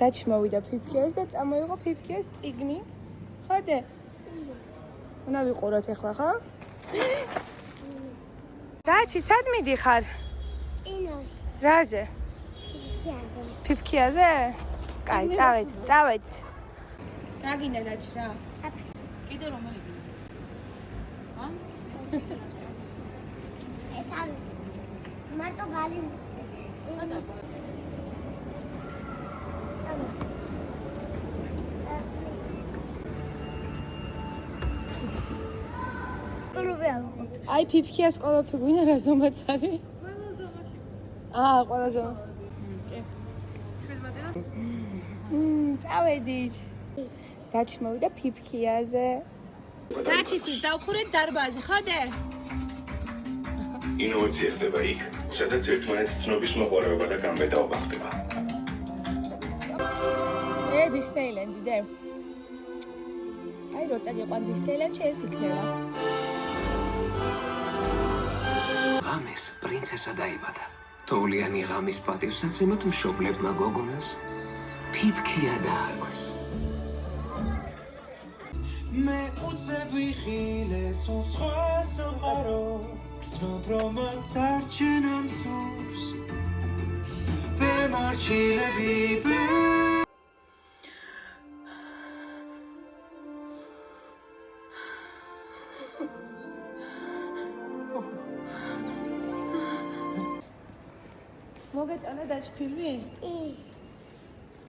დაჩი მოვიდა ფიფქიას და წამოიღო ფიფქიას წიგნი. ხოდე? უნდა ვიყუროთ ახლა, ხო? დაჩი, სად მიდიხარ? კინოში. რაზე? ფიფქიაზე? კაი, წავედით. რა გინდა დაჩი რა? კიდე რომელი გინდა? ა? ეს მარტო ბალი. აი ფიფქიას ყოლაფი გვინდა რა ზომაც არის? ყველა ზომაში. ყველა ზომა. კი. ჩვენმადე და წავედით. დაჩი მოვიდა ფიფქიაზე. დაჩისთვის დავხურეთ დარბაზი, ხოდე? ინოვაცია ხდება იქ, სადაც ერთმანეთის ცნობის მოყვარეობა და გამბედაობა ხდება. დისნეილენდი დე. აი როცა გიყვან დისნეილენდში ეს იქნება. ღამეს პრინცესა დაიბადა. თოვლიანი ღამის პატივსაცემად მშობლებმა გოგონას ფიფქია დაარქვეს. მე უცები ხილეს სხვა სამყარო გრძნობ რომ დარჩენამ სულს ვემარჩილები მოგეწონა დაჩი ფილმი?